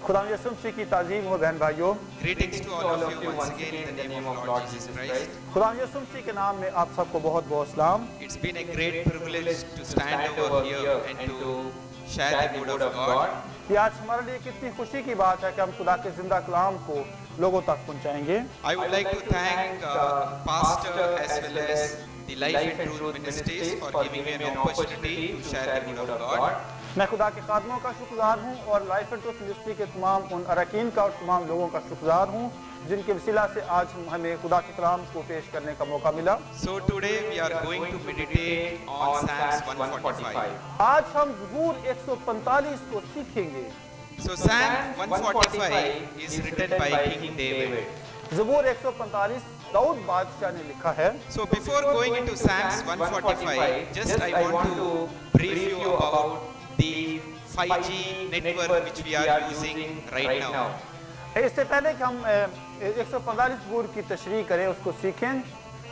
खुदा यसुम मसीह की ताज़ीम हो बहन भाइयों। Greetings to all of you once again in the name of Lord Jesus Christ. खुदा यसुम मसीह के नाम में आप सबको बहुत बहुत सलाम। It's been a great privilege to stand over here and to share the word of God. ये आज हमारे लिए कितनी खुशी की बात है कि हम खुदा के जिंदा कलाम को लोगों तक पहुंचाएंगे। I would like to thank Pastor as well as the Life and Truth Ministries for giving me an opportunity to share the word of God. मैं खुदा के खादमों का शुक्रगुजार हूँ और लाइफ एंड ट्रूथ मिनिस्ट्री के तमाम उन अरकान का और तमाम लोगों का शुक्रगुजार हूँ जिनके वसीला से आज हमें खुदा के कलाम को पेश करने का मौका मिला। So today we are going to meditate on Psalms 145. आज हम ज़बूर 145 को सीखेंगे। So Psalm 145 is written by King David. ज़बूर 145 Dawood बादशाह ने लिखा है। So before going into Psalms 145, just I want to brief you about the 5G network which we are using right now. इससे पहले कि हम 145 ज़बूर की तशरीह करें, उसको सीखें,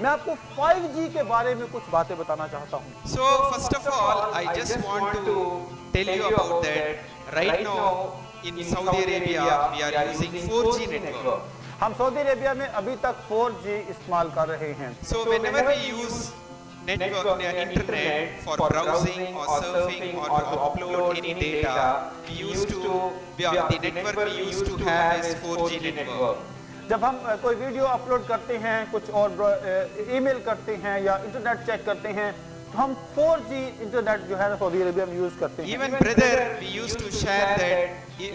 मैं आपको 5G के बारे में कुछ बातें बताना चाहता हूँ। So first of all, I just want to tell you about that. Right now in Saudi Arabia, we are using 4G network. हम सऊदी अरेबिया में अभी तक 4G इस्तेमाल कर रहे हैं। So whenever we use network internet for browsing or surfing or to upload any data, the network we used to have is 4G network. जब हम कोई वीडियो अपलोड करते हैं, कुछ और ईमेल करते हैं या इंटरनेट चेक करते हैं, तो हम 4G इंटरनेट जो है सऊदी अरेबिया में यूज करते हैं। Even brother, we used to share that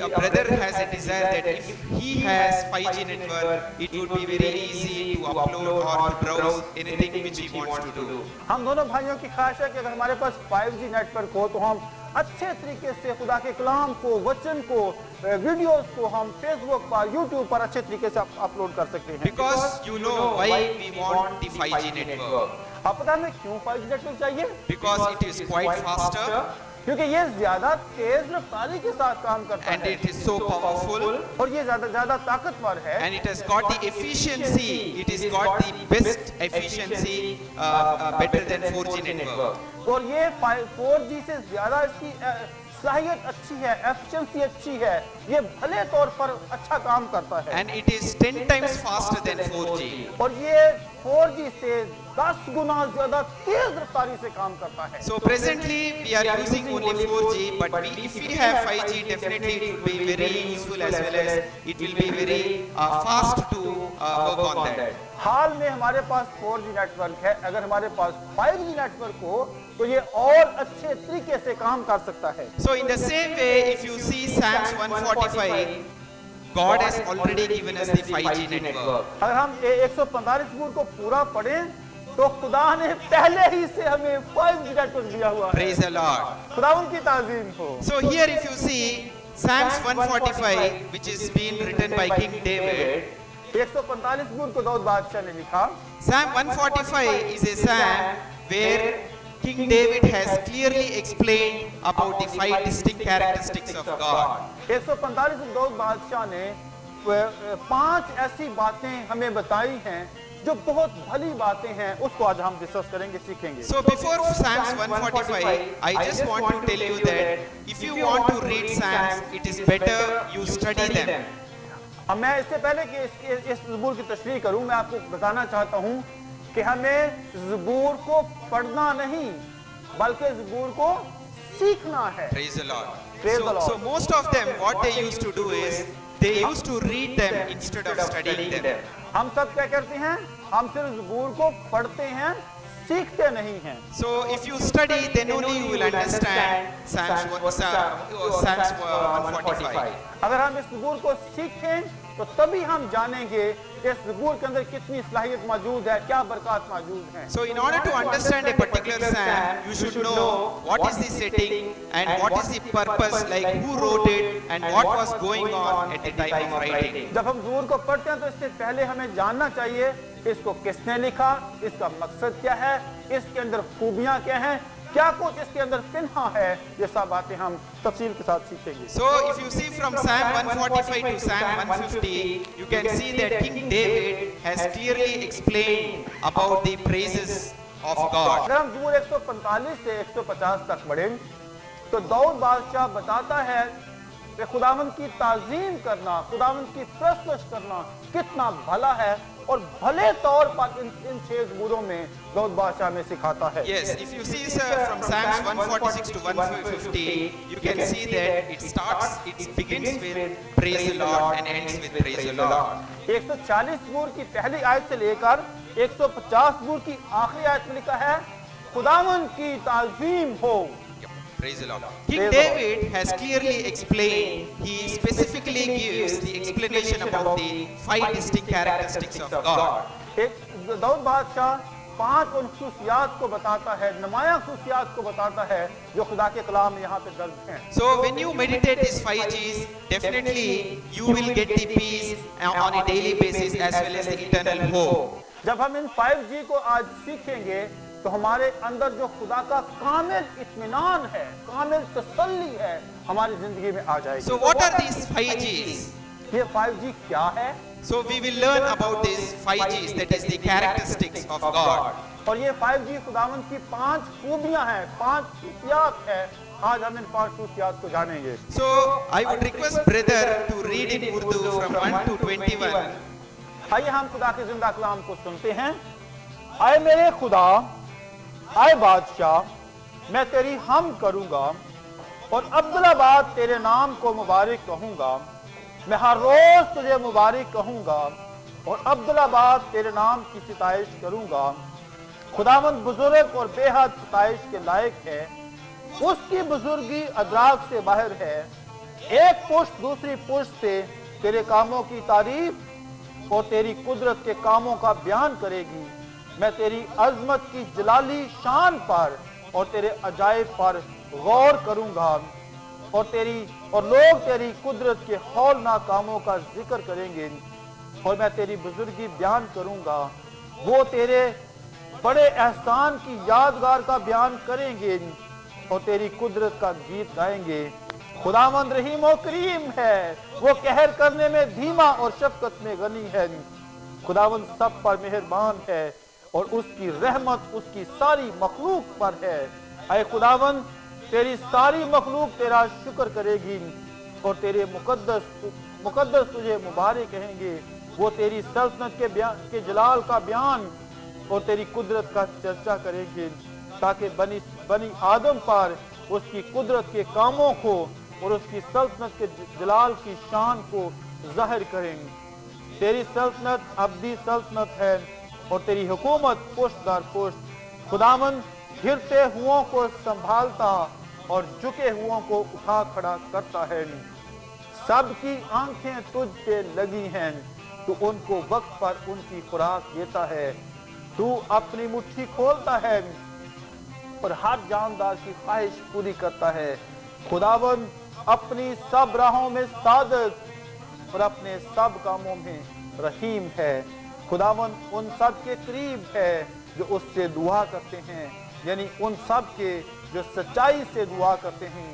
a brother has a desire that if he has 5G network, it would be very easy to upload or to browse anything which he wants to do. हम दोनों भाइयों की ख्वाहिश है कि अगर हमारे पास 5G network हो तो हम अच्छे तरीके से खुदा के कलाम को, वचन को, वीडियोस को हम फेसबुक पर, यूट्यूब पर अच्छे तरीके से अपलोड कर सकते हैं। Because you know why we want the 5G network. आप पता है क्यों 5G नेटवर्क चाहिए? Because it is quite faster. क्योंकि ये ज्यादा तेज रफ्तारी के साथ काम करता है। And it is so powerful. और ये ज्यादा ताकतवर है। And it has got the efficiency. It has got the best efficiency better than 4G network. और ये 4G से ज्यादा इसकी सलाहियत अच्छी है, एफिशिएंसी अच्छी है, ये भले तौर पर अच्छा काम करता है। And it is 10 times faster than 4G. और ये 4G से 10 गुना ज्यादा तेज रफ्तारी से काम करता है। So presently we are using only 4G, but if we have 5G, definitely it will be very useful as well as it will be very fast to work on that. हाल में हमारे पास 4G network है, अगर हमारे पास 5G network हो तो ये और अच्छे तरीके से काम कर सकता है। So in the same way, if you see Psalms 145, God has already given us the 5G network. अगर हम 145 ज़बूर को पूरा पढ़ें तो खुदा ने पहले ही से हमें 5G नेटवर्क दिया हुआ है। Praise the Lord. खुदा उनकी ताज़ीम हो। So here if you see Psalms 145, which is being written by King David. 145 ज़बूर को दाऊद बादशाह ने लिखा। Psalm 145 is a psalm where King David has clearly explained about the 5 distinct characteristics of God. 145 Dawood बादशाह ने 5 ऐसी बातें हमें बताई हैं जो बहुत भली बातें हैं, उसको आज हम डिस्कस करेंगे, सीखेंगे। So before Psalms 145, I just want to tell you that if you want to read Psalms, it is better you study them. अब मैं इससे पहले कि इस ज़बूर की तशरीह करूं, मैं आपको बताना चाहता हूं कि हमें ज़बूर को पढ़ना नहीं बल्कि ज़बूर को सीखना है। Praise the Lord. Praise the Lord. So most of them, what they used to do is they used to read them instead of studying them. हम सब क्या करते हैं? हम सिर्फ ज़बूर को पढ़ते हैं, सीखते नहीं हैं। So if you study, then only you will understand Psalms 145. अगर हम इस ज़बूर को सीखें तो तभी हम जानेंगे कि इस ज़बूर के अंदर कितनी सलाहियत मौजूद है, क्या बरकत मौजूद है। So in order to understand a particular psalm, you should know what is the setting and what is the purpose, like who wrote it and what was going on at the time of writing. जब हम ज़बूर को पढ़ते हैं तो इससे पहले हमें जानना चाहिए इसको किसने लिखा, इसका मकसद क्या है, इसके अंदर खूबियां क्या हैं, क्या कुछ इसके अंदर फिन्हा है, ये सब बातें हम तफसील के साथ सीखेंगे। So if you see from Psalm 145 to Psalm 150, you can see that King David has clearly explained about the praises of God. अगर हम ज़बूर 145 से 150 तक बढ़ें तो दाऊद बादशाह बताता है वे खुदावंद की ताज़ीम करना, खुदावंद की प्रस्तुत करना कितना भला है और भले तौर पर इन 6 जबूरों में दाऊद बादशाह में सिखाता है। Yes, if you see sir, from Psalms 146 to 150, you can see that it begins with praise the Lord and ends with praise the Lord. 140 जबूर की पहली आयत से लेकर 150 जबूर की आखिरी आयत में लिखा है खुदावंद की ताज़ीम हो। Praise the Lord. King David has clearly explained, he specifically gives the explanation about the 5 distinct characteristics of God. Dawood बादशाह 5 उन खुसूसियात को बताता है, नुमाया खुसूसियात को बताता है जो खुदा के कलाम में यहाँ पे दर्ज हैं। So when you meditate these 5 G's, definitely you will get the peace on a daily basis as well as the eternal hope. जब हम इन 5G को आज सीखेंगे तो हमारे अंदर जो खुदा का कामिल इत्मीनान है, कामिल तसल्ली है, हमारी जिंदगी में आ जाएगी। So what are these 5 G's? ये 5G क्या है? So we will learn about these 5 G's, that is the characteristics of God. और ये 5G खुदावंद की 5 खूबियां हैं, 5 खुसूसियात हैं। आज हम इन 5 खुसूसियात को जानेंगे। So I would request brother to read in Urdu from 1 to 21. आइए हम खुदा के जिंदा कलाम को सुनते हैं। आए मेरे खुदा, आए बादशाह, मैं तेरी हम करूंगा और अब्दुल्लाबाद तेरे नाम को मुबारक कहूंगा। मैं हर रोज तुझे मुबारक कहूंगा और अब्दुल्लाबाद तेरे नाम की सिताइश करूंगा। खुदावंद बुजुर्ग और बेहद सिताइश के लायक है, उसकी बुजुर्गी अदराक से बाहर है। एक पुश्त दूसरी पुश्त से तेरे कामों की तारीफ और तेरी कुदरत के कामों का बयान करेगी। मैं तेरी अजमत की जलाली शान पर और तेरे अजायब पर गौर करूंगा और लोग तेरी कुदरत के हौलनाक कामों का जिक्र करेंगे और मैं तेरी बुजुर्गी बयान करूंगा। वो तेरे बड़े एहसान की यादगार का बयान करेंगे और तेरी कुदरत का गीत गाएंगे। खुदावंद रहीम और करीम है, वो कहर करने में धीमा और शफकत में गनी है। खुदावंद सब पर मेहरबान है और उसकी रहमत उसकी सारी मखलूक पर है। ऐ खुदावंद, तेरी सारी मखलूक तेरा शुक्र करेगी और तेरे मुकद्दस तुझे मुबारक कहेंगे। वो तेरी सल्तनत के जलाल का बयान और तेरी कुदरत का चर्चा करेंगे ताकि बनी आदम पर उसकी कुदरत के कामों को और उसकी सल्तनत के जलाल की शान को जाहिर करेंगे। तेरी सल्तनत अब्दी सल्तनत है और तेरी हुकूमत पुश्त दर पुश्त। खुदावंद गिरते हुओं को संभालता और झुके हुओं को उठा खड़ा करता है। सबकी आंखें तुझ पे लगी हैं, तू उनको वक्त पर उनकी खुराक देता है। तू अपनी मुट्ठी खोलता है और हर जानदार की ख्वाहिश पूरी करता है। खुदावंद अपनी सब राहों में सादिक और अपने सब कामों में रहीम है। खुदावंद उन सब के करीब है जो उससे दुआ करते हैं, यानी उन सब के जो सच्चाई से दुआ करते हैं,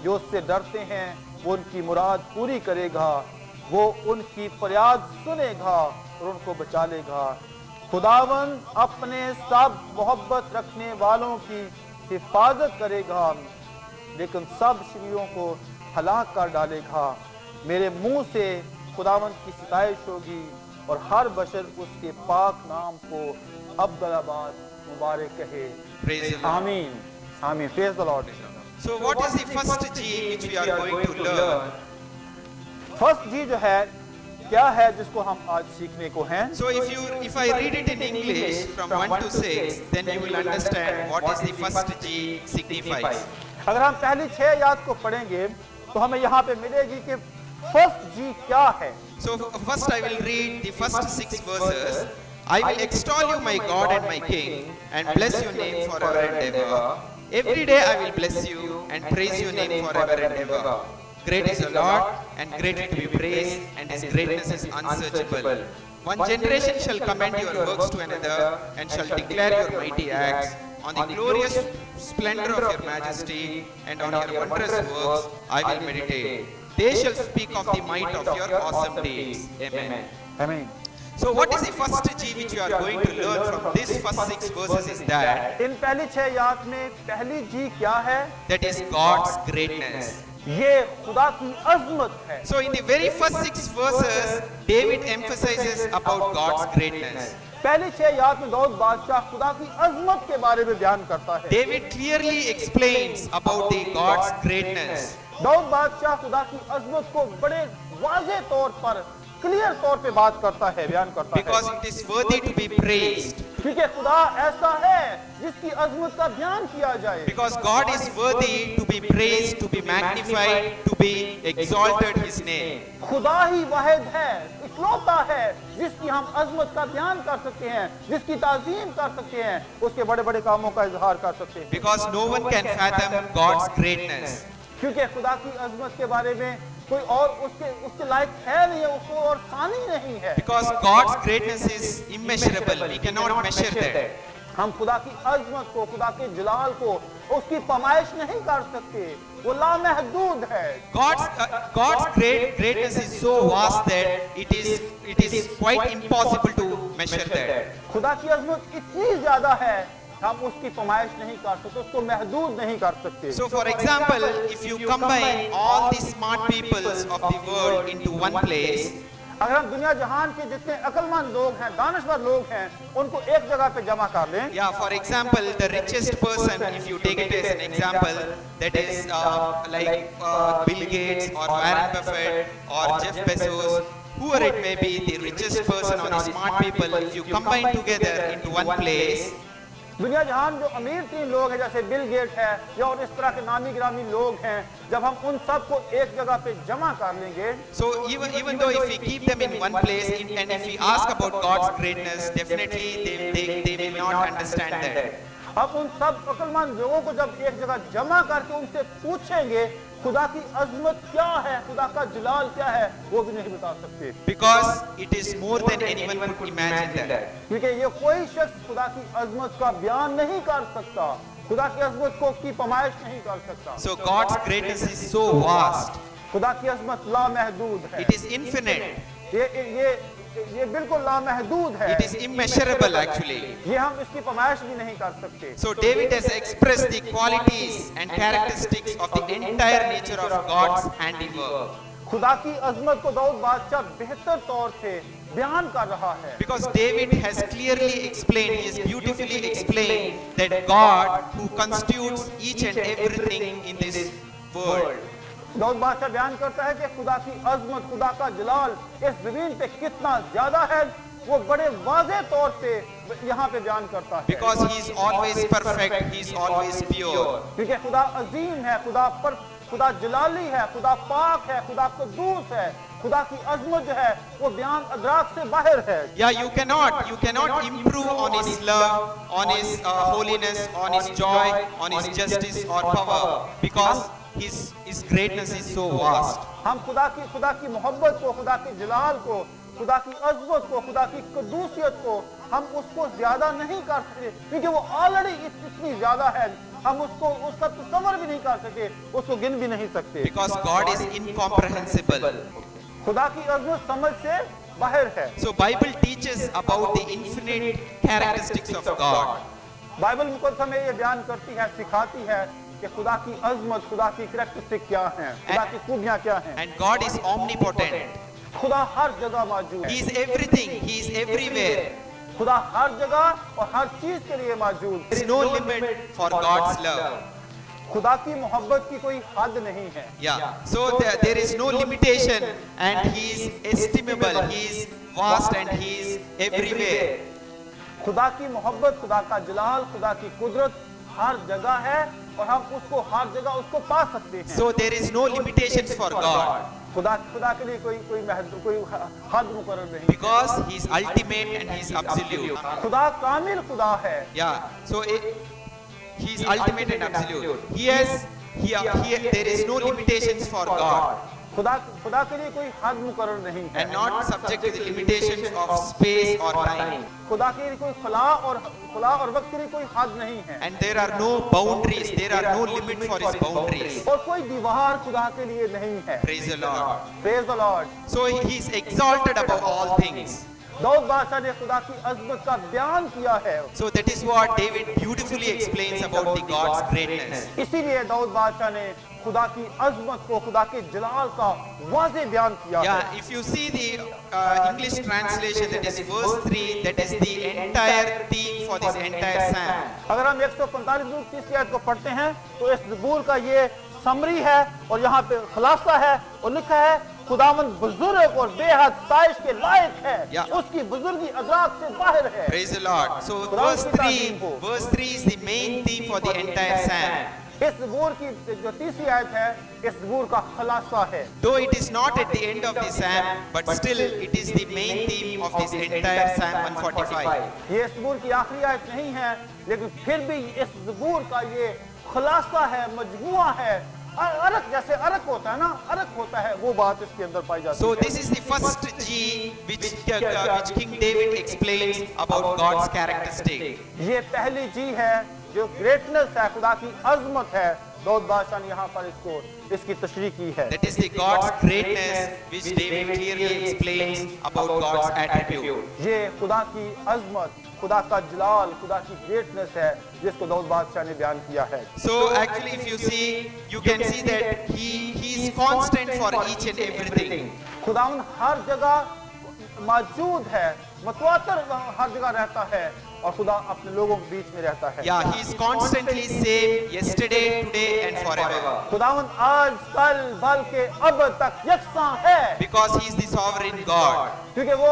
जो उससे डरते हैं। वो उनकी मुराद पूरी करेगा, वो उनकी फरियाद सुनेगा और उनको बचा लेगा। खुदावंद अपने सब मोहब्बत रखने वालों की हिफाजत करेगा, लेकिन सब शरीरों को हलाक कर डालेगा। मेरे मुंह से खुदावंद की सिताइश होगी और हर बशर उसके पाक नाम को अब्दुल्लाबाद मुबारक कहे। आमीन आमीन। Praise the Lord. So what is the first G which we are going to learn? First जी जो है क्या है जिसको हम आज सीखने को हैं? So if I read it in English from 1 to 6, then you will understand what is the first G signifies. अगर हम पहली 6 आयत को पढ़ेंगे तो हमें यहाँ पे मिलेगी कि फर्स्ट जी क्या है। So first I will read the first 6 verses. I will extol you, my God and my King, and bless your name forever and ever. Every day I will bless you and praise your name forever and ever. Great is the Lord and greatly to be praised, and his greatness is unsearchable. One generation shall commend your works to another and shall declare your mighty acts. On the glorious splendor of your majesty and on your wondrous works I will meditate. They shall speak of the might of your awesome deeds. Amen. Amen. So what is the first G which you are going to learn from these first 6 verses is that इन पहली 6 आयत में पहली जी क्या है? that is God's greatness. ये खुदा की अजमत है। So in the very first 6 verses, David emphasizes about God's greatness. पहली 6 आयत में दाऊद बादशाह खुदा की अजमत के बारे में बयान करता है। David clearly explains about the God's greatness. Dawood बादशाह खुदा की अजमत को बड़े वाज़े तौर पर, क्लियर तौर पे बात करता है, बयान करता है। Because it is worthy to be praised. क्योंकि खुदा ऐसा है जिसकी अजमत का बयान किया जाए। Because God is worthy to be praised, to be magnified, to be exalted His name. खुदा ही वाहिद है, इकलौता है जिसकी हम अजमत का बयान कर सकते हैं, जिसकी ताज़ीम कर सकते हैं, उसके बड़े बड़े कामों का इजहार कर सकते हैं। Because no one can fathom God's greatness. क्योंकि खुदा की अजमत के बारे में कोई और उसके लायक है नहीं है, उसको और सानी नहीं है। Because God's greatness is immeasurable. We cannot measure that. हम खुदा की अजमत को, खुदा के जलाल को, उसकी पमाइश नहीं कर सकते, वो लामहदूद है। God's greatness is so vast that it is quite impossible to measure that. खुदा की अजमत इतनी ज्यादा है, हम उसकी पमाइश नहीं कर सकते, उसको महदूद नहीं कर सकते। So for example, if you combine all the smart peoples of the world into one place, अगर हम दुनिया जहान के जितने अक्लमंद लोग हैं, दानिशवर लोग हैं, उनको एक जगह पे जमा कर लें। yeah, for example, the richest person, if you take it as an example, that is like Bill Gates or Warren Buffett or Jeff Bezos, whoever it may be, the richest person or the smart people, if you combine together into one place, दुनिया जहान जो अमीर 3 लोग हैं, जैसे bill gate है या और इस तरह के नामी गिरामी लोग हैं, जब हम उन सब को एक जगह पे जमा कर लेंगे, so even though if we keep them in one place and if we ask about God's greatness, definitely they will not understand that. अब उन सब अक्लमंद लोगों को जब एक जगह जमा करके उनसे पूछेंगे खुदा की अजमत क्या है, खुदा का जलाल क्या है, वो भी नहीं बता सकते। Because it is more than anyone could imagine that. क्योंकि ये कोई शख्स खुदा की अजमत का बयान नहीं कर सकता, खुदा की अजमत को की पमाइश नहीं कर सकता। So God's greatness is so vast. खुदा की अजमत लामहदूद है। It is infinite. ये बिल्कुल लामहदूद है। It is immeasurable actually. ये हम इसकी पमाइश भी नहीं कर सकते। So David has expressed the qualities and characteristics of the entire nature of God's handiwork. खुदा की अजमत को दाऊद बादशाह बेहतर तौर से बयान कर रहा है। Because David has clearly explained, he has beautifully explained that God who constitutes each and everything in this world. Dawood बादशाह बयान करता है कि खुदा की अजमत, खुदा का जलाल इस ज़मीन पे कितना ज्यादा है, वो बड़े वाज़े तौर से यहाँ पे बयान करता है। Because he is always perfect, he is always pure. क्योंकि खुदा अजीम है, खुदा जलाली है, खुदा पाक है, खुदा कुद्दूस है, खुदा की अजमत जो है वो बयान अदराक से बाहर है। Yeah, you cannot improve on his love, on his holiness, on his joy, on his justice or power, because his greatness is so vast. हम खुदा की मोहब्बत को, खुदा के जलाल को, खुदा की अजमत को, खुदा की कुद्दूसियत को हम उसको ज्यादा नहीं कर सकते, क्योंकि वो ऑलरेडी इतनी ज्यादा है, हम उसका तसव्वुर भी नहीं कर सकते, उसको गिन भी नहीं सकते। Because God is incomprehensible. खुदा की अजमत समझ से बाहर है। So Bible teaches about the infinite characteristics of God. Bible मुकद्दस हमें ये बयान करती है, सिखाती है कि खुदा की अजमत, खुदा की कैरेक्टरिस्टिक क्या हैं, खुदा की खूबियां क्या हैं। And God is omnipotent. खुदा हर जगह मौजूद He है। is everything. He is everywhere. खुदा हर जगह और हर चीज के लिए मौजूद है। There is no limit for God's love. खुदा की मोहब्बत की कोई हद नहीं है। Yeah. So there is no limitation, and He is estimable. He is vast and He is everywhere. खुदा की मोहब्बत, खुदा का जलाल, खुदा की कुदरत हर जगह है और हम उसको हर जगह उसको पा सकते हैं। So there is no limitations for God. खुदा के लिए कोई हद मुकर्रर नहीं। Because He is ultimate and He is absolute. खुदा कामिल खुदा है। Yeah. So He is ultimate and absolute. There is no limitations for God. खुदा के लिए कोई हद मुकर्रर नहीं है। And not subject to the limitations of space or time. खुदा के लिए कोई खुला और वक्त के लिए कोई हद नहीं है। And there are no boundaries. There are no limit for His boundaries. और कोई दीवार खुदा के लिए नहीं है। Praise the Lord. Praise the Lord. So He is exalted above all things. Dawood बादशाह ने खुदा की अजमत का बयान किया है। So that is what David beautifully explains about the God's greatness. इसीलिए दाऊद बादशाह ने खुदा की अजमत को, खुदा के जलाल का वाज़े बयान किया है। Yeah, if you see the English translation, that is verse 3, that is the entire theme for this entire psalm. अगर हम 145 आयत को पढ़ते हैं तो इस ज़बूर का ये समरी है और यहाँ पे खुलासा है और लिखा है खुदावंद बुजुर्ग और बेहद साइश के लायक है, उसकी बुजुर्गी अदराक से बाहर है। Praise the Lord. So verse 3 is the main theme for the entire psalm. इस ज़बूर की जो तीसरी आयत है, इस ज़बूर का खुलासा है। Though it is not at the end of the psalm, but still it is the main theme of this entire Psalm 145. ये ज़बूर की आखिरी आयत नहीं है, लेकिन फिर भी इस ज़बूर का ये खुलासा है, मजमुआ है। अरक जैसे अरक होता है ना, अरक होता है, वो बात इसके अंदर पाई जाती है। So this is the first G which King David explains about God's characteristic. ये पहली जी है जो ग्रेटनेस है, खुदा की अजमत है। दाऊद बादशाह ने यहाँ पर इसकी तशरीह की है। That is the God's greatness which David clearly explains about God's attribute. ये खुदा की अजमत, खुदा का जलाल, खुदा की ग्रेटनेस है जिसको दाऊद बादशाह ने बयान किया है। So actually if you see, you can see that he is constant for each and everything. खुदावन हर जगह मौजूद है, मुतवातर हर जगह रहता है और खुदा अपने लोगों के बीच में रहता है। Yeah, he is constantly same yesterday, today and forever. खुदावन आज, कल, बल्कि अब तक यकसां है। Because he is the sovereign God. क्योंकि वो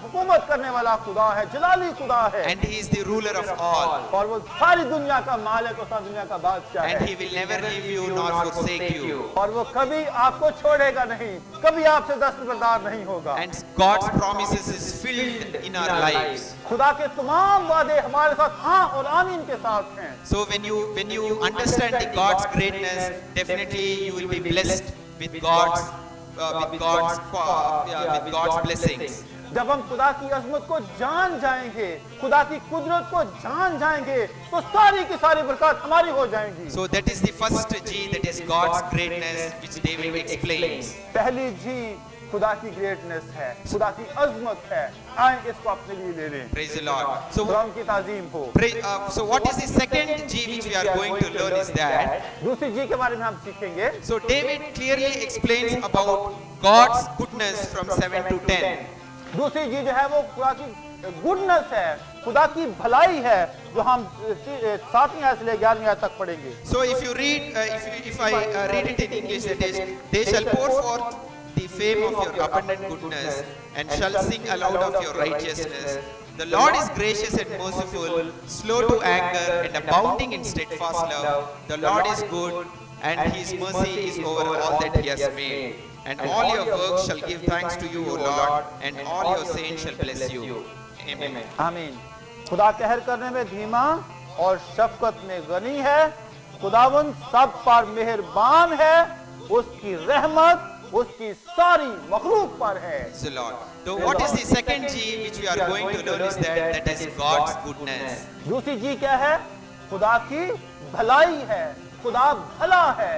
हुकूमत करने वाला खुदा है, जलाली खुदा है। And he is the ruler of all. और वो सारी दुनिया का मालिक और सारी दुनिया का बादशाह है। And he will never leave you nor forsake you. और वो कभी आपको छोड़ेगा नहीं, कभी आपसे दस्तबरदार नहीं होगा। And God's promises is filled in our lives. खुदा के तमाम वादे हमारे साथ हाँ और आमीन के साथ हैं। So when you understand the God's greatness, definitely you will be blessed with God's blessings. जब हम खुदा की अजमत को जान जाएंगे, खुदा की कुदरत को जान जाएंगे, तो सारी की सारी बरकत हमारी हो जाएंगी। So that is the first G, that is God's greatness, which David explains. पहली जी खुदा की ग्रेटनेस है, खुदा की अजमत है। आए इसको अपने लिए ले लें। Praise the Lord. So खुदा उनकी ताज़ीम हो। so what is the second G which we are going to learn is that दूसरी जी के बारे में हम सीखेंगे। so David clearly explains about God's goodness from 7 to 10. दूसरी जी जो है वो खुदा की गुडनेस है, खुदा की भलाई है, जो हम 7वीं आयत से ले 11वीं आयत तक पढ़ेंगे। So if you read, if I read it in English, that is, they shall pour forth the fame of your abundant goodness and shall sing aloud of your righteousness. The Lord is gracious and merciful, slow to anger and abounding in steadfast love. The Lord is good and his mercy is over all that he has made. And all your works shall give thanks to you, O Lord, and all your saints shall bless you. Amen. आमीन। खुदा कहर करने में धीमा और शफकत में गनी है, खुदावंद सब पर मेहरबान है, उसकी रहमत उसकी सारी मखलूक पर है। The Lord. So what is the second G which we are going to learn is that is God's goodness. दूसरी जी क्या है? खुदा की भलाई है, खुदा भला है।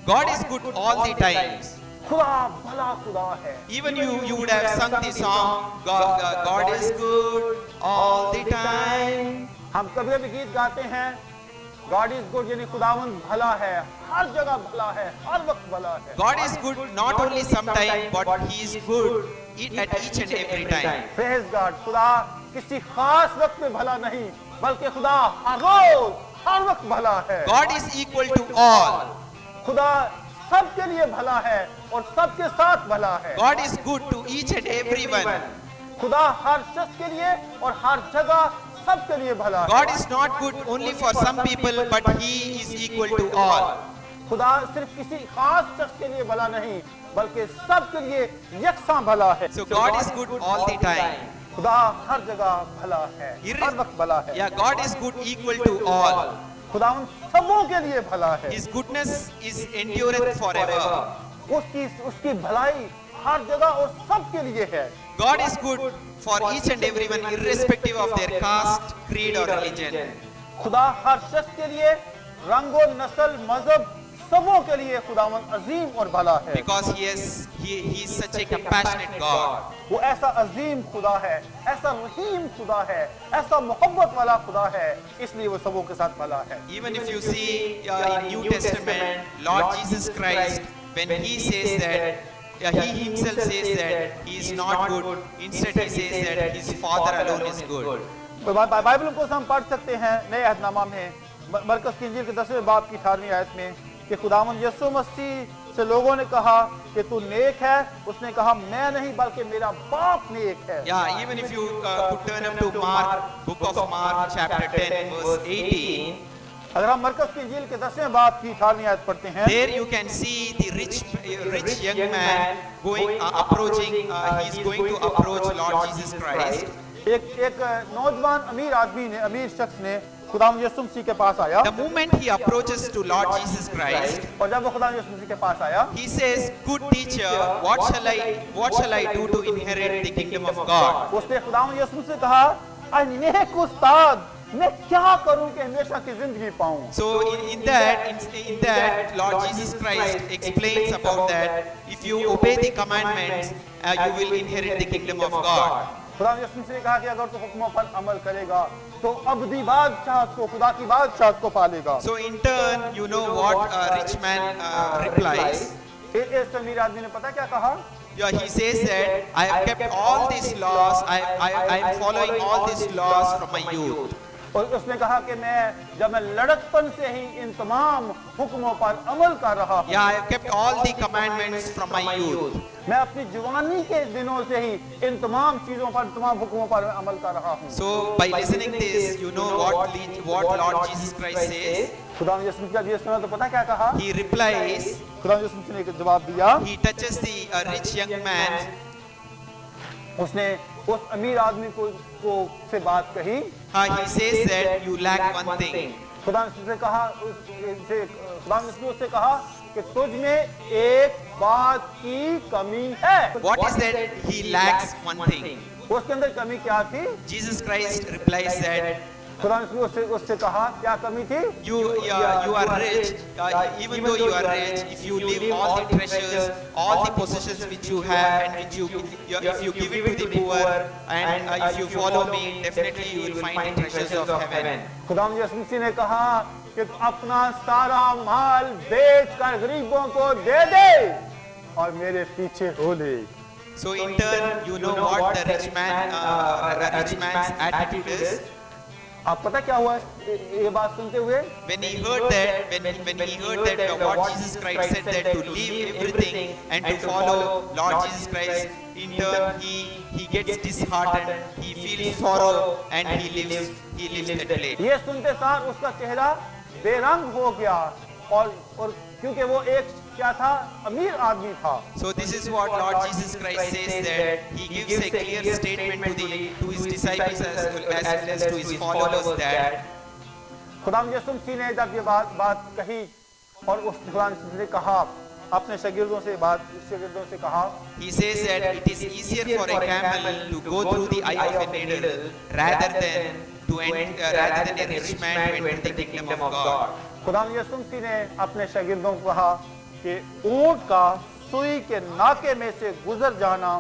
God is good all the times. खुदा भला खुदा है। Even you would have sung the song God is good all the time. हम कभी-कभी गीत गाते हैं God is good यानी खुदावंद भला है, हर जगह भला है, हर वक्त भला है। God is good not only sometime but he is good at each and every time. Praise God. खुदा किसी खास वक्त में भला नहीं, बल्कि खुदा हर रोज हर वक्त भला है। God is equal to all. खुदा सबके लिए भला है और सबके साथ भला है। God is good to each and everyone. खुदा हर शख्स के लिए और हर जगह सबके लिए भला है। God is not good only for some people but he is equal to all. खुदा सिर्फ किसी खास शख्स के लिए भला नहीं, बल्कि सबके लिए यकसां भला है। So God is good all the time. खुदा हर जगह भला है, हर वक्त भला है। Yeah, God is good equal to all. खुदा उन सबों के लिए भला है। His goodness is endureth forever. उसकी भलाई हर जगह और सबके लिए है। God is good for each and everyone irrespective of their caste, creed or religion. खुदा हर शख्स के लिए रंगो नस्ल मजहब सबों के लिए खुदावंद अजीम और भला है। Because he is such a compassionate God. वो ऐसा अजीम खुदा है, ऐसा रहीम खुदा है, ऐसा मोहब्बत वाला खुदा है, इसलिए वो सबों के साथ भला है। Even if you see in New Testament, Lord Jesus Christ, when he says that, he himself says that he is not good, instead he says that his Father alone is good. तो Bible को हम पढ़ सकते हैं नए अहदनामा में मरकस की इंजील के 10वें बाब की 18वीं आयत में कि खुदावंद यीशु मसीह से लोगों ने कहा कि तू नेक है, उसने कहा मैं नहीं बल्कि मेरा बाप नेक है। Yeah, even if you could turn up to Mark, book of Mark, chapter 10, verse 18. अगर हम मरकस की इंजील के 10वें बाब की 18वीं आयत पढ़ते हैं, there you can see the rich young man going approaching. He is going to approach Lord Jesus Christ. एक नौजवान अमीर आदमी ने, अमीर शख्स ने खुदावंद यीशु मसीह के पास आया। The moment he approaches to Lord Jesus Christ, और जब वो खुदावंद यीशु मसीह के पास आया, he says, "Good teacher, what shall I do to inherit the kingdom of God?" उसने खुदावंद यीशु मसीह से कहा, "ऐ नेक उस्ताद, मैं क्या करूं कि हमेशा की जिंदगी पाऊं?" So in that Lord Jesus Christ explains about that if you obey the commandments, you will inherit the kingdom of God. खुदावंद यीशु मसीह ने कहा कि अगर तू हुक्मों पर अमल करेगा तो अबदी बादशाह को, खुदा की बादशाह को पालेगा। So in turn, you know what a rich man replies. इस अमीर आदमी ने पता क्या कहा? Yeah, he says that I have kept all these laws. I am following all these laws from my youth. और उसने कहा कि जब मैं लड़कपन से ही इन तमाम हुक्मों पर अमल कर रहा हूँ। Yeah, I have kept all the commandments from my youth. मैं अपनी जवानी के दिनों से ही इन तमाम चीजों पर, तमाम हुक्मों पर अमल कर रहा हूँ। So by listening this, you know what Lord Jesus Christ says. खुदावंद यीशु मसीह जब ये सुना तो पता क्या कहा? He replies. खुदावंद यीशु मसीह ने जवाब दिया। He touches the rich young man. उसने उस अमीर आदमी को से बात कही। He says that you lack one thing. खुदावंद ने कहा, खुदावंद ने उससे कहा कि तुझ में एक बात की कमी है। What is that? He lacks one thing. उसके अंदर कमी क्या थी? Jesus Christ replies that खुदावंद ने उससे कहा क्या कमी थी? You are rich. Even though you are rich, if you leave all the treasures, all the possessions which you have, and if you give it to the poor, and if you follow me, definitely you will find the treasures of heaven. खुदावंद यीशु मसीह ने कहा कि अपना सारा माल बेचकर गरीबों को दे दे और मेरे पीछे हो ले। So in turn, you know what the rich man's attitude is. आप पता क्या हुआ ये बात सुनते हुए? When he heard that what Jesus Christ said that to leave everything and to follow Lord Jesus Christ, in turn he gets disheartened, he feels sorrow, and he lives that place. ये सुनते सार उसका चेहरा बेरंग हो गया और क्योंकि वो एक क्या था? अमीर आदमी था। So this is what Lord Jesus Christ says that he gives a clear statement to his disciples as well as to his followers that खुदावंद यीशु मसीह ने जब ये बात कही और उस खुदावंद ने कहा अपने शागिर्दों से कहा, he says that it is easier for a camel to go through the eye of a needle rather than a rich man to enter the kingdom of God. खुदावंद यीशु मसीह ने अपने शागिर्दों को कहा कि ऊंट का सुई के नाके में से गुजर जाना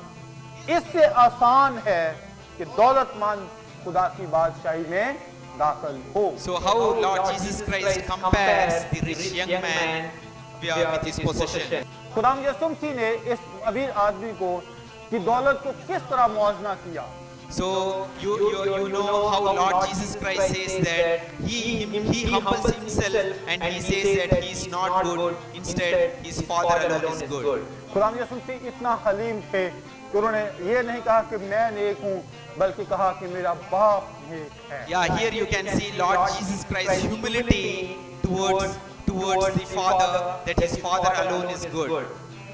इससे आसान है कि दौलतमंद खुदा की बादशाही में दाखिल हो। So how Lord Jesus Christ compares the rich young man with his possession. खुदावंद यीशु मसीह ने इस अमीर आदमी को की दौलत को किस तरह मुआवजा किया? So you know how Lord Jesus Christ says that he humbles himself and he says that he is not good, instead his Father alone is good. खुदावंद यीशु मसीह इतना हलीम थे कि उन्होंने ये नहीं कहा कि मैं नेक हूँ बल्कि कहा कि मेरा बाप नेक है। Yeah, here you can see Lord Jesus Christ's humility towards the Father, that his Father alone is good.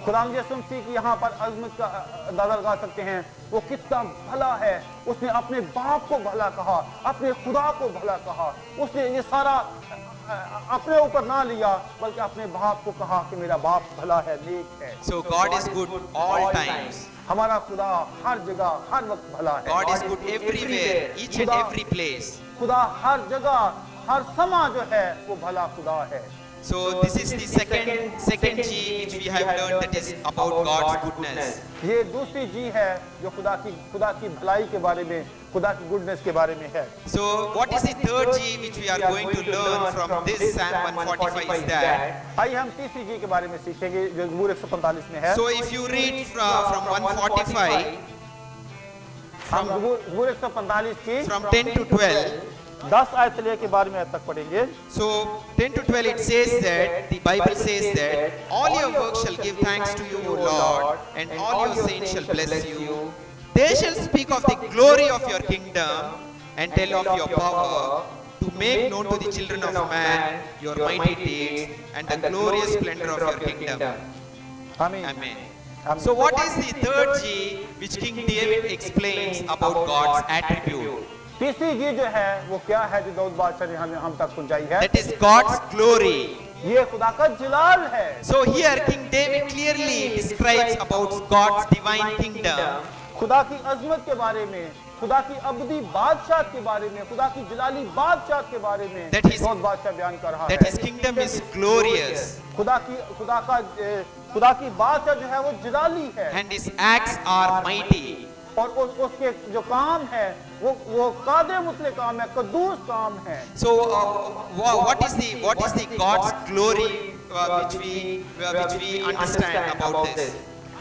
खुदावंद यीशु मसीह की यहाँ पर अज़मत का अंदाजा लगा सकते हैं, वो कितना भला है। उसने अपने बाप को भला कहा, अपने खुदा को भला कहा। उसने ये सारा अपने ऊपर ना लिया बल्कि अपने बाप को कहा कि मेरा बाप भला है, नेक है। So God is good all times. हमारा खुदा हर जगह हर वक्त भला है। God is good everywhere, each and every place. खुदा हर जगह हर समय जो है वो भला खुदा है। So this is the second G which we have learned, that is about God's goodness. ये दूसरी जी है जो खुदा की भलाई के बारे में, खुदा की गुडनेस के बारे में है। So what is the third G which we are going to learn from this Psalm 145 is that? आइए हम तीसरी जी के बारे में सीखेंगे जो ज़बूर 145 में है। So if you read from 145, हम ज़बूर 145 की from 10 to 12. 10 आयत से लेकर 12वें आयत तक पढ़ेंगे। So 10 to 12 it says that, the Bible says that, all your works shall give thanks to you, O Lord, and all your saints shall bless you. They shall speak of the glory of your kingdom and tell of your power, to make known to the children of man your mighty deeds and the glorious splendor of your kingdom. आमीन। Amen. So what is the third G which King David explains about God's attribute? तीसरी जी जो है वो क्या है जो दाऊद बादशाह ने हम तक पहुंचाई है? That is God's glory. ये खुदा का जलाल है। So here King David clearly describes about God's divine kingdom. खुदा की अजमत के बारे में, खुदा की अबदी बादशाह के बारे में, खुदा की जलाली बादशाह के बारे में दाऊद बादशाह बयान कर रहा है। That his kingdom is glorious. खुदा की बादशाह जो है वो जलाली है। And his acts are mighty. और उसके जो काम है वो कादे मुतले काम है, कद्दूस काम है। So what is the God's glory which we understand about this?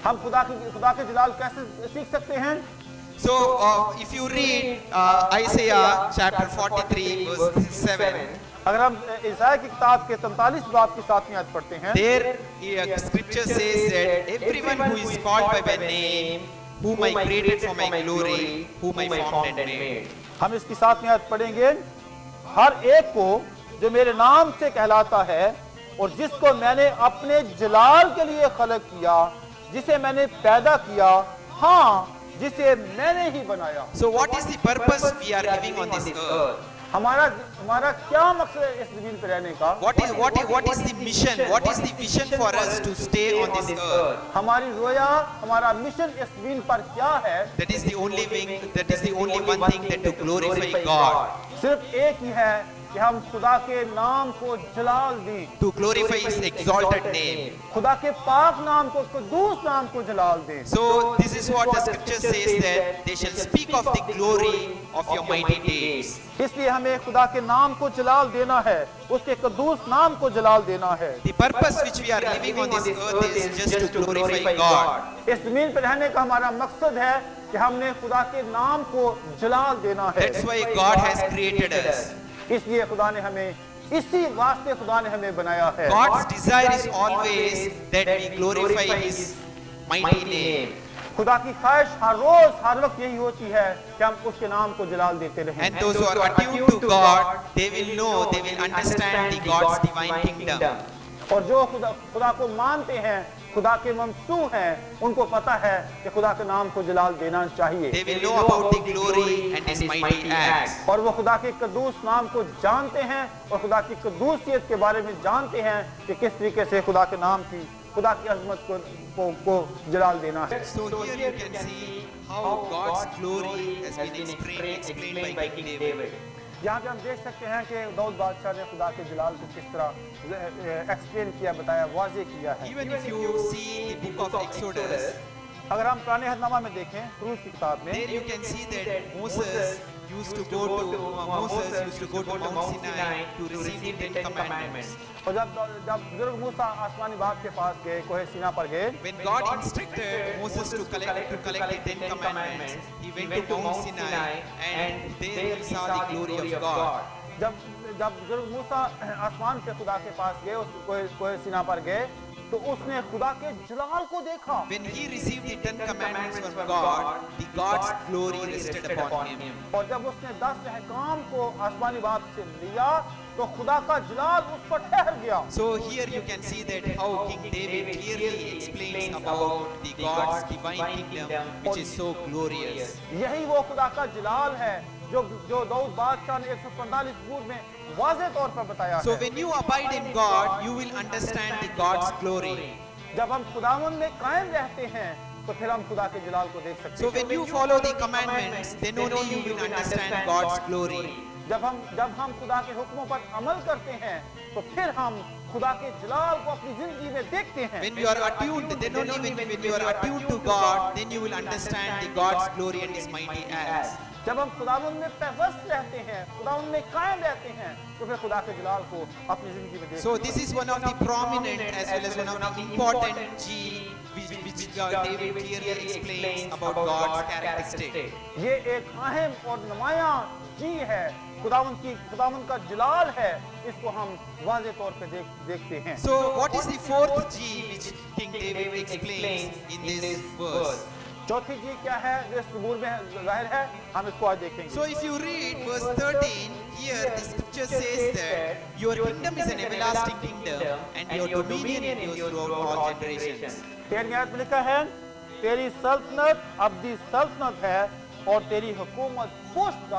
हम खुदा के जलाल कैसे सीख सकते हैं? So if you read Isaiah chapter 43 verse 7, अगर हम ईसाया की किताब के 43 बाब की 7वीं आयत पढ़ते हैं, there scripture says that everyone who is called by my name, whom I created for my glory, whom I formed and made. हम इसकी 7वीं आयत पढ़ेंगे। हर एक को जो मेरे नाम से कहलाता है और जिसको मैंने अपने जलाल के लिए खलक किया, जिसे मैंने पैदा किया, हाँ जिसे मैंने ही बनाया। So what is the purpose we are living on this earth? हमारा क्या मकसद है इस ज़मीन पर रहने का? What is the mission? What is the vision for us to stay on this earth? हमारी रोया, हमारा मिशन इस ज़मीन पर क्या है? That is the only one thing that to glorify God. सिर्फ एक ही है कि हम खुदा के नाम को जलाल दें, To glorify His exalted name. खुदा के पाक नाम को, कद्दूस नाम को जलाल दें। So this is what the scripture says, that they shall speak of the glory of your mighty deeds. इसलिए हमें खुदा के नाम को जलाल देना है, उसके कद्दूस नाम को जलाल देना है। The purpose which we are living on this earth is just to glorify God. इस ज़मीन पर रहने का हमारा मकसद है कि हमने खुदा के नाम को जलाल देना है। That's why God has created us. इसलिए खुदा ने हमें, इसी वास्ते खुदा ने हमें बनाया है। God's desire is always that we glorify His mighty name. खुदा की ख्वाहिश हर रोज हर वक्त यही होती है कि हम उसके नाम को जलाल देते रहें। And those who are attuned to God, they will know, they will understand the God's divine kingdom. और जो खुदा को मानते हैं, खुदा के ममसू हैं, उनको पता है कि खुदा के नाम को जलाल देना चाहिए। They will know about the glory and His mighty acts. और वो खुदा के कद्दूस नाम को जानते हैं और खुदा की कद्दूसियत के बारे में जानते हैं कि किस तरीके से खुदा के नाम की, खुदा की अजमत को जलाल देना है। So here you can see how God's glory has been explained by King David. यहाँ पे हम देख सकते हैं कि दाऊद बादशाह ने खुदा के जलाल को किस तरह एक्सप्लेन किया, बताया, वाज़े किया है। Even if you see the book of Exodus, अगर हम पुराने अहदनामा में देखें, क्रूज की किताब में, there you can see that Moses used to go to Mount Sinai to receive the 10 commandments. और जब बुजुर्ग मूसा आसमानी बाप के पास गए, कोहे सीना पर गए, When God instructed Moses to collect the 10 commandments, he went to Mount Sinai and there he saw the glory of God. जब बुजुर्ग मूसा आसमान से खुदा के पास गए, उस कोहे सीना पर गए, तो उसने खुदा के जलाल को देखा। When he received the 10 commandments from God, the God's glory rested upon him. और जब उसने 10 अहकाम को आसमानी बाप से लिया, तो खुदा का जलाल उस पर ठहर गया। So here you can see that how King David clearly explains about the God's divine kingdom, which is so glorious. यही वो खुदा का जलाल है जो दाऊद बादशाह ने 145 ज़बूर में वाज़े तौर पर बताया है। So when you abide in God, you will understand the God's glory. जब हम खुदावंद में कायम रहते हैं, तो फिर हम खुदा के जलाल को देख सकते हैं। So when you follow the commandments, then only you will understand God's glory. जब हम खुदा के हुक्मों पर अमल करते हैं तो फिर हम खुदा के जलाल को अपनी जिंदगी में देखते हैं। When you are attuned, then only when you are attuned to God, then you will understand the God's glory and His mighty acts. जब हम खुदावंद में पैवस्त रहते हैं, खुदावंद में कायम रहते हैं, तो फिर खुदा के जलाल को अपनी जिंदगी में देखते हैं। So this is one of the prominent as well as one of the important G which David clearly explains about God's characteristic. ये एक अहम और नुमायां जी है, खुदावंद का जलाल है, इसको हम वाज़े तौर पे देखते हैं। So what is the fourth G which King David explains in this verse? चौथी जी क्या है जो इस ज़बूर में ज़ाहिर है, हम इसको आज देखेंगे। So if you read verse 13, here the scripture says that your kingdom is an everlasting kingdom and your dominion endures throughout all generations. 13वीं आयत में लिखा है, तेरी सल्तनत अब्दी सल्तनत है और तेरी हुकूमत पुष्ट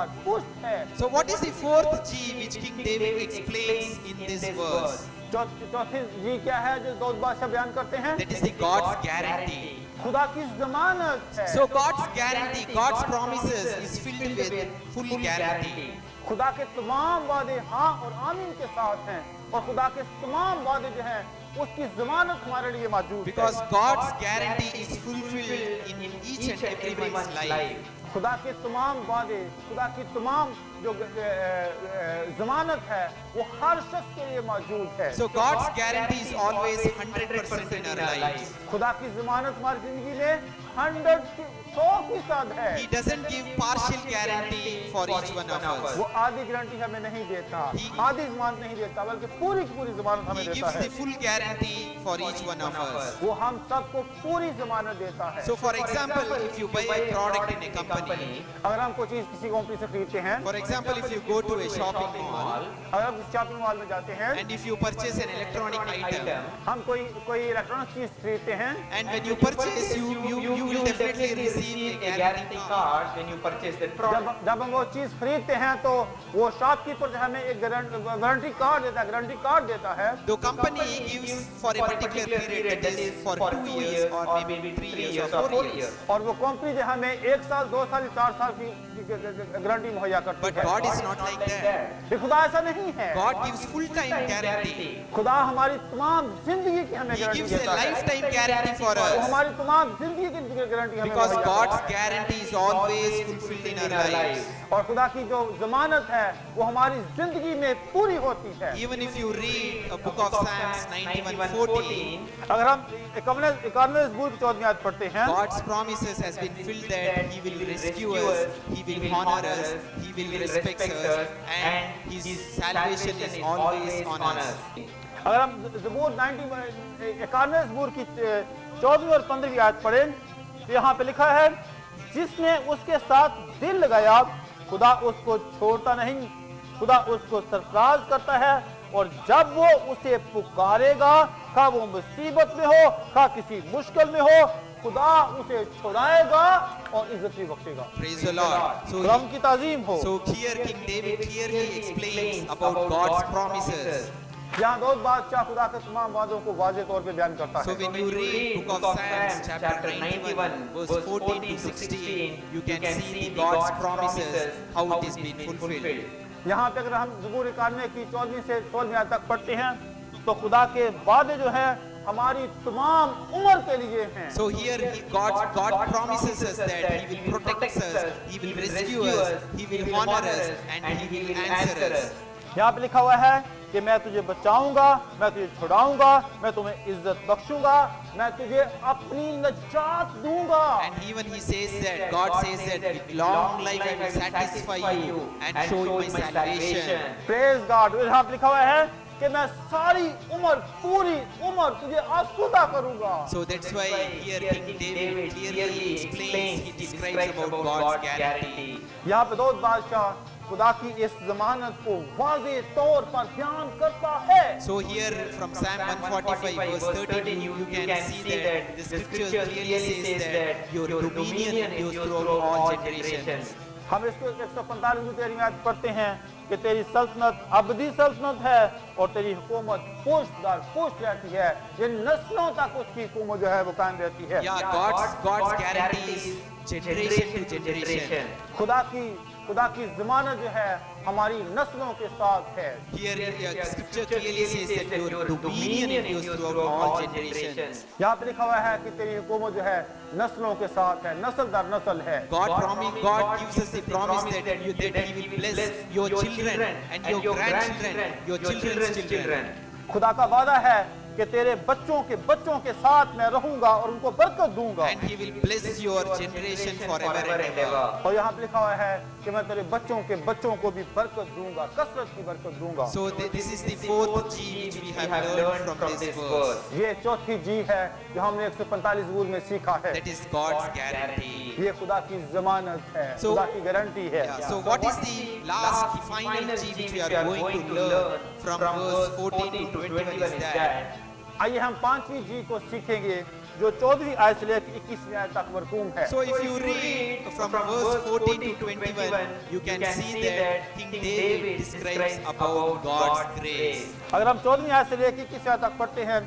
है। So what is the fourth G which King David explains in this verse? चौथी जी क्या है जो दाऊद बादशाह बयान करते हैं? That is the God's guarantee. खुदा की ज़मानत है। So God's guarantee, God's promises is filled with full guarantee. खुदा के तमाम वादे हाँ और आमीन के साथ हैं और खुदा के तमाम वादे जो हैं उसकी ज़मानत हमारे लिए मौजूद है। Because God's guarantee is fulfilled in each and everyone's life. खुदा के तमाम वादे, खुदा की तमाम जो ज़मानत है वो हर शख्स के लिए मौजूद है। So God's guarantee is always 100% in our lives. खुदा की ज़मानत हमारी जिंदगी में 100% है। He doesn't give partial guarantee for each one of us. वो आधी गारंटी हमें नहीं देता, आधी ज़मानत नहीं देता, बल्कि पूरी की पूरी ज़मानत हमें He देता gives है। the full guarantee for each one of us. वो हम सबको पूरी ज़मानत देता है। So for example, if you buy a product in a company, अगर हम कोई चीज़ किसी कंपनी से खरीदते हैं, for example, if you go to a shopping mall अगर हम शॉपिंग मॉल में जाते हैं and if you purchase an electronic item, हम कोई इलेक्ट्रॉनिक चीज खरीदते हैं and when you purchase, you will definitely receive a guarantee card when you purchase that product. जब हम वो चीज खरीदते हैं तो वो शॉपकीपर हमें एक गारंटी कार्ड देता है। The company gives for a particular period, that is for 2 years or maybe 3 years or 4 years. और वो कंपनी जो हमें 1 साल 2 साल 4 साल की गारंटी मुहैया करती But है। God is not like that. ये खुदा ऐसा नहीं है। God gives full-time guarantee. खुदा हमारी तमाम जिंदगी की हमें He गारंटी gives a देता है। lifetime guarantee for वो us. हमारी तमाम जिंदगी की गारंटी हमें Because मुहैया God's करता है। guarantee is always fulfilled in our lives. और खुदा की जो जमानत है वो हमारी जिंदगी में पूरी होती है। Even if you read a book of Psalms 91:14, अगर हम 91 ज़बूर की 14वीं आयत पढ़ते हैं, God's promises has been filled that He will rescue us, He will honor us, He will respect us, and His salvation is always on us. अगर हम ज़बूर 91 ज़बूर की 14वीं और 15वीं आयत पढ़ें तो यहाँ पे लिखा है, जिसने उसके साथ दिल लगाया खुदा उसको छोड़ता नहीं, खुदा उसको सरफराज करता है और जब वो उसे पुकारेगा, खा वो मुसीबत में हो खा किसी मुश्किल में हो, खुदा उसे छुड़ाएगा और इज्जत भी बख्शेगा। Praise the Lord. खुदावंद की ताज़ीम हो। So here King David clearly explains about God's promises. यहाँ दाऊद बादशाह खुदा के तमाम वादों को वाज़े तौर पे बयान करता है। So when you read book of Psalms chapter 91 verse 14 to 16, you can see the God's promises, how it is being fulfilled. यहाँ पे अगर हम ज़बूर 91 की 14वीं से 16वीं आयत तक पढ़ते हैं तो खुदा के वादे जो है हमारी तमाम उम्र के लिए हैं। So here God promises us that He will protect us, He will rescue us, He will honor us, and He will answer us. यहाँ पे लिखा हुआ है कि मैं तुझे बचाऊंगा, मैं तुझे छुड़ाऊंगा, मैं तुम्हें इज्जत बख्शूंगा, मैं तुझे अपनी नजात दूंगा। And even He says that, God says that with long life I will satisfy you and show you my salvation. Praise God। यहाँ पे लिखा हुआ है कि मैं सारी उम्र पूरी उम्र तुझे आसूदा करूंगा। So that's why here King David clearly explains, he describes about God's guarantee. यहाँ पे दाऊद बादशाह खुदा की इस जमानत को वाज़े तौर पर बयान करता है। So here from Psalm 145 verse 13 you can see that the scripture clearly says that your dominion endures throughout all generations. हम इसको 145 की 13वीं आयत पढ़ते हैं कि तेरी सल्तनत अबदी सल्तनत है और तेरी हुकूमत पुष्ट रहती है, ये नस्लों तक उसकी हुकूमत जो है वो कायम रहती है। Yeah, God's guarantee is generation to generation. खुदा की खुदा की ज़मानत जो है हमारी नस्लों के साथ है। Here, scripture clearly says that your dominion endures throughout all generations. यहाँ पे लिखा हुआ है कि तेरी हुकूमत जो है नस्लों के साथ है, नस्ल दर नस्ल है। God gives us the promise that He will bless your children and your grandchildren, your children's children. खुदा का वादा है कि तेरे बच्चों के साथ मैं रहूंगा और उनको बरकत दूंगा। And He will bless your generation forever and ever. और यहाँ पे लिखा हुआ है कि मैं तेरे बच्चों को भी बरकत दूंगा, कसरत की बरकत दूंगा। So this is the fourth G which we have learned from this verse. ये चौथी जी है जो हमने 145 ज़बूर में सीखा है। That is God's guarantee. ये खुदा की जमानत है, खुदा की गारंटी है। So what is the last final G which we are going to learn from verse 14 to 21 is that? आइए हम पांचवी जी को सीखेंगे जो 14वीं आयत से लेकर 21वीं आयत तक मरकूम है। So if you read from verse 14 to 21, you can see that King David describes about God's grace. अगर हम 14वीं आयत से लेकर 21वीं आयत तक पढ़ते हैं,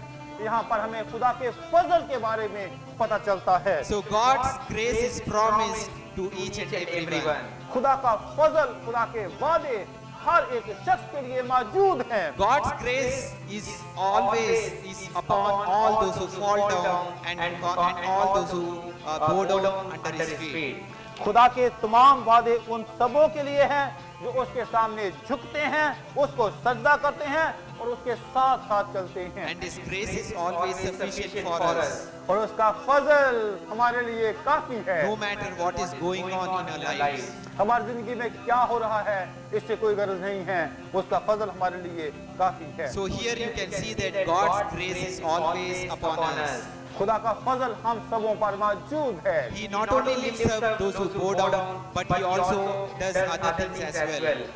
यहाँ पर हमें खुदा के फजल के बारे में पता चलता है। So God's grace is promised to each and everyone. खुदा का फजल, खुदा के वादे हर एक शख्स के लिए मौजूद हैं। God's grace is always upon all those who fall down and all those who bow down under His feet. खुदा के तमाम वादे उन सबों के लिए हैं जो उसके सामने झुकते हैं, उसको सजदा करते हैं और उसके साथ साथ चलते हैं। And His grace is always sufficient for us. और उसका फजल हमारे लिए काफी है। No matter what is going on in our lives. हमारी जिंदगी में क्या हो रहा है इससे कोई गर्ज नहीं है, उसका फजल हमारे लिए काफी है। So here you can see that God's grace is always upon us. खुदा का फजल हम सबों पर मौजूद है। He not only lifts up those who go down, but He also does other things as well.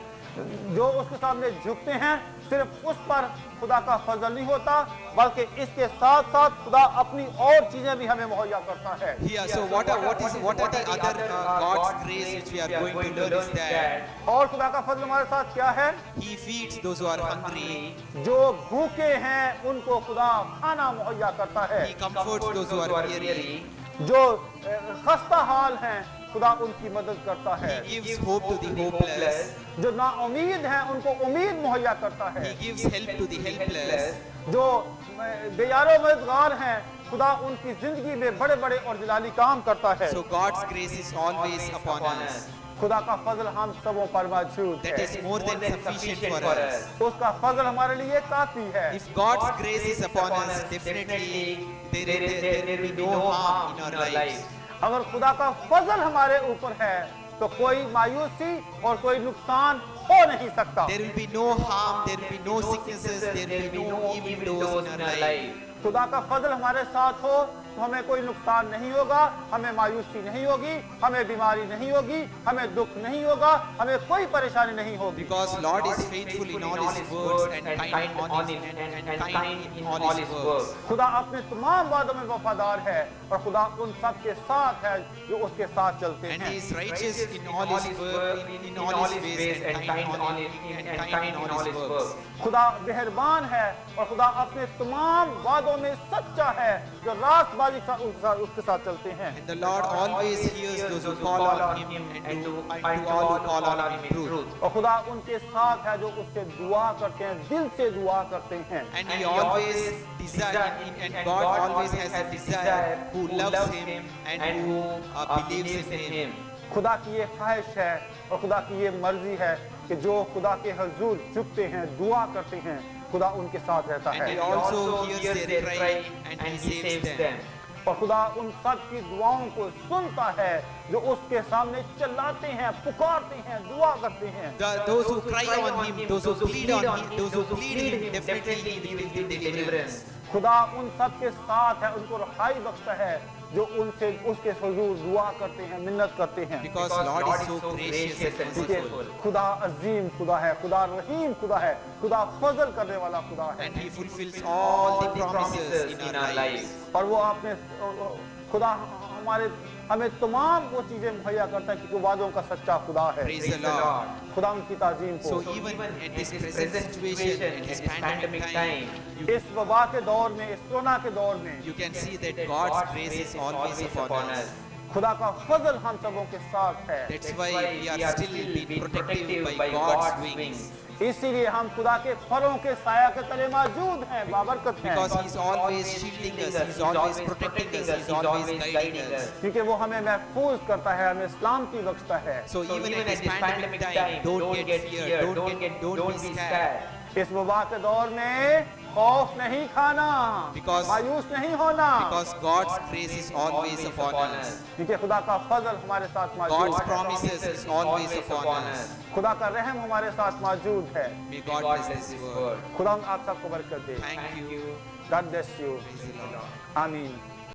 जो उसके सामने झुकते हैं सिर्फ उस पर खुदा का फजल नहीं होता, बल्कि इसके साथ साथ खुदा अपनी और चीजें भी हमें मुहैया करता है। Yeah, so what are the other God's grace which we are going to learn is that और खुदा का फजल हमारे साथ क्या है? He feeds those who are hungry. जो भूखे हैं उनको खुदा खाना मुहैया करता है। He comforts those who are weary. जो खस्ता हाल हैं खुदा उनकी मदद करता है। He gives hope to the hopeless. जो नाउमीद हैं उनको उम्मीद मुहैया करता है। He gives help to the helpless. जो बेयारो मददगार हैं खुदा उनकी जिंदगी में बड़े बड़े और जलाली काम करता है। So God's grace is always upon us. खुदा का फजल हम सबों पर मौजूद है। That is more than sufficient for us. उसका फजल हमारे लिए काफी है। If God's grace is upon us, definitely there will be no harm in our lives. अगर खुदा का फजल हमारे ऊपर है तो कोई मायूसी और कोई नुकसान हो नहीं सकता। There will be no harm, there will be no sicknesses, there will be no evil doers in our life. खुदा का फजल हमारे साथ हो तो हमें कोई नुकसान नहीं होगा, हमें मायूसी नहीं होगी, हमें बीमारी नहीं होगी, हमें दुख नहीं होगा, हमें कोई परेशानी नहीं होगी। Because Lord is faithful in all His words and kind in all His works. खुदा अपने तमाम वादों में वफादार है और खुदा उन सब के साथ है जो उसके साथ चलते हैं। And He is righteous in all His work, in all His ways and kind in all His works. खुदा मेहरबान है और खुदा अपने तमाम वादों में सच्चा है जो रास्तबाजी उसके साथ चलते हैं। And the Lord always hears those who call on Him and to all who call on Him in truth. और खुदा उनके साथ है जो उससे दुआ करते हैं, दिल से दुआ करते हैं। And He always desires, and God always has a desire who loves Him and who believes in Him. खुदा की ये ख्वाहिश है और खुदा की ये मर्जी है कि जो खुदा के हुजूर झुकते हैं, दुआ करते हैं, खुदा उनके साथ रहता है। And He also hears their cry and He saves them. और खुदा उन सब की दुआओं को सुनता है जो उसके सामने चिल्लाते हैं, पुकारते हैं, दुआ करते हैं। Those who cry on Him, those who plead on Him, those who plead Him, definitely He will give deliverance. खुदा उन सब के साथ है, उनको रहाई बख्शता है जो उनसे उसके हुजूर दुआ करते हैं, मिन्नत करते हैं। Because Lord is so gracious and merciful. खुदा अजीम खुदा है, खुदा रहीम खुदा है, खुदा फजल करने वाला खुदा है। And He fulfills all the promises in our lives. और वो आपने खुदा हमें तमाम वो चीजें मुहैया करता है क्योंकि वादों का सच्चा खुदा है। Praise the Lord. खुदा उनकी ताज़ीम को। So even in this present situation, in this pandemic time, इस वबा के दौर में, इस कोरोना के दौर में, you can see that God's grace is always upon us. खुदा का फजल हम सबों के साथ है। That's why we are still being protected by God's wings. इसीलिए हम खुदा के फलों के साया के तले मौजूद हैं, बाबरकत हैं। Because He is always shielding us, He is always protecting us, He is always guiding us. क्योंकि वो हमें महफूज करता है, हमें इस्लाम की बख्शता है। So even at this pandemic time, don't get feared, don't be scared. इस वबा के दौर में खौफ नहीं खाना, Because- मायूस नहीं होना, Because God's grace is always upon us. क्योंकि खुदा का फजल हमारे साथ मौजूद God's है। promises is always upon us. खुदा का रहम हमारे साथ मौजूद है। May God bless this word. खुदा आप सबको बरकत दे। Thank you. God bless you. Praise the Lord. आमीन।